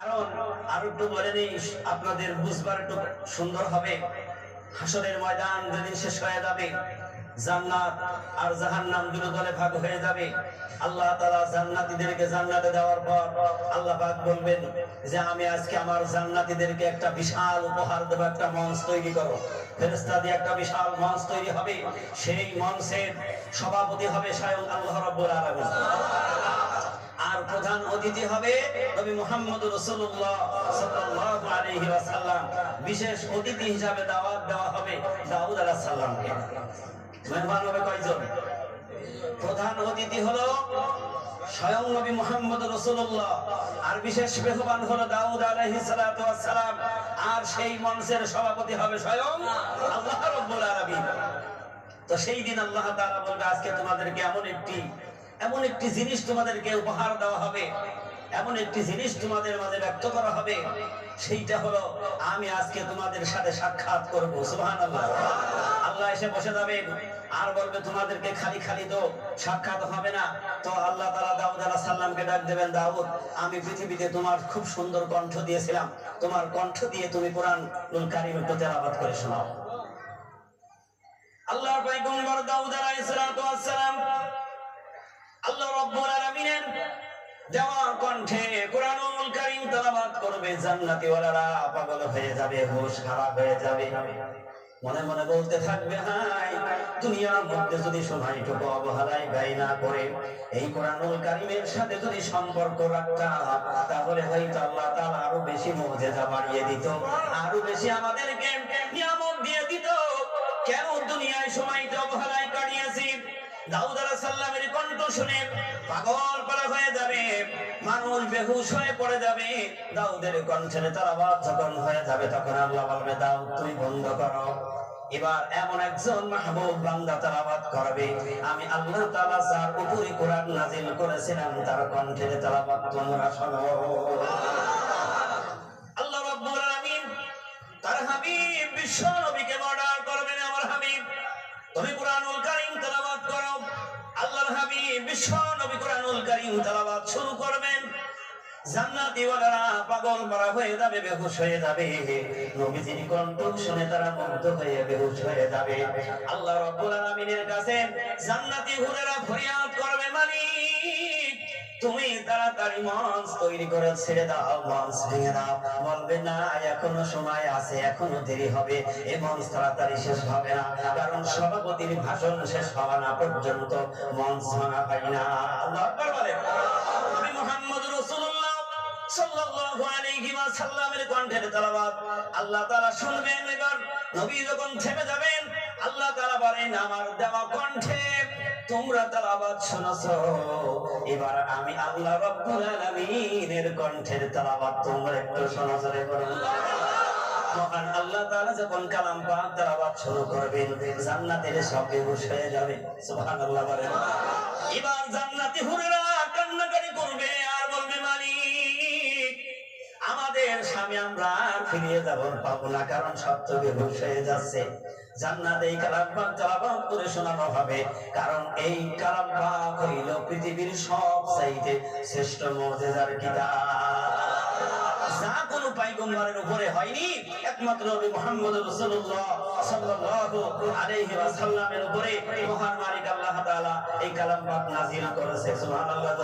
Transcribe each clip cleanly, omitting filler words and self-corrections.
কারণ আর একটু বলে নেই, আপনাদের বুঝবার একটু সুন্দর হবে। হাসরের ময়দান যেদিন শেষ হয়ে যাবে, জান্নাত আর জাহান্নাম দুটো দলে ভাগ হয়ে যাবে। আল্লাহ তাআলা জান্নাতীদেরকে জান্নাতে দেওয়ার পর আল্লাহ পাক বলবেন যে আমি আজকে আমার জান্নাতীদেরকে একটা বিশাল উপহার দেব, একটা মঞ্চ তৈরি করো। ফেরেশতা দিয়ে একটা বিশাল মঞ্চ তৈরি হবে, সেই মঞ্চের সভাপতি হবে স্বয়ং আল্লাহ রাব্বুল আলামিন। আর প্রধান অতিথি হবে নবী মুহাম্মদ রাসূলুল্লাহ সাল্লাল্লাহু আলাইহি ওয়াসাল্লাম। বিশেষ অতিথি হিসাবে দাওয়াত দেওয়া হবে দাউদ আলাইহিস সালামকে। মেহমান হবে কয়জন? প্রধান অতিথি হলো স্বয়ং নবী মুহাম্মদ রাসূলুল্লাহ, আর বিশেষ মেহমান হলো দাউদ আলাইহিস সালাতু ওয়াস সালাম। আর সেই মঞ্চের সভাপতি হবে স্বয়ং আল্লাহ রাব্বুল আলামিন। তো সেই দিন আল্লাহ তাআলা বলবে আজকে তোমাদেরকে এমন একটি জিনিস তোমাদেরকে উপহার দেওয়া হবে, এমন একটি জিনিস তোমাদের মাঝে ব্যক্ত করা হবে। সেইটা হলো আমি আজকে তোমাদের সাথে সাক্ষাৎ করব। সুবহানাল্লাহ। আল্লাহ এসে বসে যাবেন আর বলবে তোমাদেরকে খালি খালি তো সাক্ষাৎ হবে না। তো আল্লাহ তাআলা দাউদ আলাইহিস সালামকে ডাক দেবেন, দাউদ আমি পৃথিবীতে তোমার খুব সুন্দর কণ্ঠ দিয়েছিলাম, তোমার কণ্ঠ দিয়ে তুমি কোরআনুল কারীম একটু তেলাওয়াত করে শোনাও। আল্লাহর পয়গম্বর দাউদ আলাইহিস সালাতু ওয়াস সালাম আল্লাহ রাব্বুল আলামিনের দেওয়া কণ্ঠে কোরআনুল কারীম তেলাওয়াত করবে। জান্নাতি ওয়ালারা পাগল হয়ে যাবে, হোশ খারাপ হয়ে যাবে, মনে মনে বলতে থাকবে হায় দুনিয়ার মধ্যে যদি সময়টুকু অবহেলায় ব্যয় না করে এই কোরআনুল কারীমের সাথে যদি সম্পর্ক রাখতাম, তাহলে হয়তো আল্লাহ তাআলা আরো বেশি মুজিজা বাড়িয়ে দিত, আরো বেশি আমাদেরকে নিয়ামত দিয়ে দিত। কেন দুনিয়ায় সময়টা অবহেলায় কাটিয়েছি? দাউদ আলাইহিস সালামের কণ্ঠ শুনে পাগল পারা হয়ে যাবে, মানুষ বেহুশ হয়ে পড়ে যাবে। দাউদের কণ্ঠের তেলাওয়াত যখন হয়ে যাবে তখন আল্লাহ বলবে দাউদ তুমি বন্ধ করো। এবার এমন একজন মাহবুব বান্দা তেলাওয়াত করবে, আমি আল্লাহ তাআলা যার উপরে কোরআন নাযিল করেছিলাম তার কণ্ঠের তেলাওয়াত তোমরা শোনো। আল্লাহ রাব্বুল আলামিন তার হাবিব বিশ্ব নবীকে অর্ডার করবেন, আমার হাবিব তুমি কোরআনুল কারীম তেলাওয়াত করো। আল্লাহর হাবিব বিশ্ব নবী কোরআনুল কারীম তেলাওয়াত শুরু করবেন। জান্নাতি ওয়ালারা পাগল মারা হয়ে যাবে, বেহুশ হয়ে যাবে। নবীজির কণ্ঠ শুনে তারা মুগ্ধ হয়ে বেহুশ হয়ে যাবে। আল্লাহ রাব্বুল আলামিনের কাছে জান্নাতি হুরেরা ফরিয়াদ করবে, মালিক তুমি তাড়াতাড়ি মঞ্চ তৈরি করে ছেড়ে দাও, মঞ্চ ভেঙে দাও। বলবে না এখনো সময় আছে, এখনো দেরি হবে, এই মঞ্চ তাড়াতাড়ি শেষ হবে না, কারণ সভাপতির ভাষণ শেষ হওয়া না পর্যন্ত মঞ্চ ভাঙা হয় না। আল্লাহু আকবার বলে। নবী মুহাম্মদ রাসূলুল্লাহ সাল্লাল্লাহু আলাইহি ওয়াসাল্লামের কণ্ঠের তেলাওয়াত আল্লাহ তাআলা শুনবেন। এবার নবী যখন থেমে যাবেন আল্লাহ তাআলা বলেন আমার দেওয়া কণ্ঠে তোমরা তেলাওয়াত শুনেছো, এবার আমি আল্লাহ রাব্বুল আলামিনের কণ্ঠের তেলাওয়াত তোমরা একটু শোনাছো রে বলুন। মহান আল্লাহ তাআলা যখন কালাম পাক তেলাওয়াত শুরু করবেন জান্নাতের সব বেহুশ হয়ে যাবে। সুবহানাল্লাহ বলেন। এবার জান্নাতি হুরেরা কান্নাকাটি করবে আর বলবে মালিক আমাদের স্বামী আমরা ফিরিয়ে যাব পাবো না, কারণ সব তো বেহুশ হয়ে যাচ্ছে। জান্নাতে এই কালাম পাক তেলাওয়াত করে শোনানো হবে, কারণ এই কালাম পাক হইল পৃথিবীর সবচাইতে শ্রেষ্ঠ মুজিজার কিতাব। যা কোন পয়গম্বরের উপরে হয়নি, একমাত্র নবী মুহাম্মদ রাসূলুল্লাহ সাল্লাল্লাহু আলাইহি ওয়াসাল্লামের উপরে মহান মালিক আল্লাহ তাআলা এই কালাম পাক নাযিল করেছে। সুবহানাল্লাহ।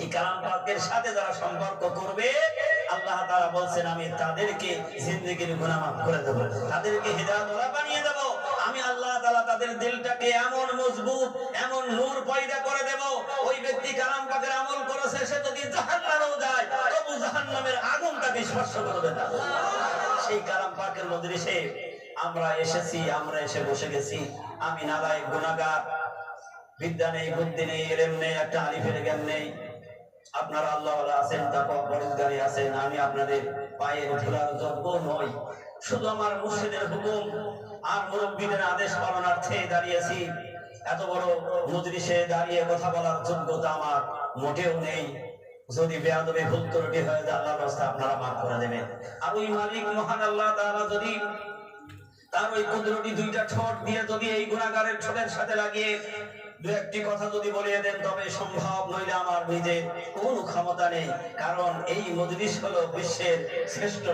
এই কালাম পাকের সাথে যারা সম্পর্ক করবে আল্লাহ তাআলা বলছেন আমি তাদেরকে জিন্দেগীর গুনাহ মাফ করে দেব, তাদেরকে হিদায়াতওয়ালা বানিয়ে দেব। আমি আল্লাহ তাআলা তাদের দিলটাকে এমন মজবুত, এমন নূর পয়দা করে দেব, ওই ব্যক্তি কালাম পাকের আমল করেছে সে যদি জাহান্নামেও যায় তবু জাহান্নামের আগুন তাকে স্পর্শ করবে না। সেই কালাম পাকের মজলিসে আমরা এসেছি, আমরা এসে বসে গেছি। আমি নালায়েক গুনাহগার, বিদ্যা নেই, বুদ্ধি নেই, ইলম নেই, একটা আলিফের জ্ঞান নেই। আপনারা আল্লাহওয়ালা আছেন, তাকওয়া পরহেজগারি আছেন, আমি আপনাদের পায়ের ধুলার যোগ্য নই। শুধু আমার মুর্শিদের হুকুম আর মুরব্বিদের আদেশ পালনার্থে দাঁড়িয়েছি। এত বড় মজলিসে দাঁড়িয়ে কথা বলার যোগ্যতা আমার মোটেও নেই। যদি বেয়াদবি ভুল ত্রুটি হয়ে যায় আল্লাহর রাস্তায় আপনারা মাফ করে দেবেন। আর ওই মালিক মহান আল্লাহ তাআলা যদি তার ওই কুদরতি দুইটা ঠোঁট দিয়ে যদি এই গুনাহগারের ঠোঁটের সাথে লাগিয়ে দু একটি কথা যদি বলিয়ে দেন তবে সম্ভব, নইলে আমার নিজে কোনো ক্ষমতা নেই, কারণ এই মজলিস হলো বিশ্বের শ্রেষ্ঠ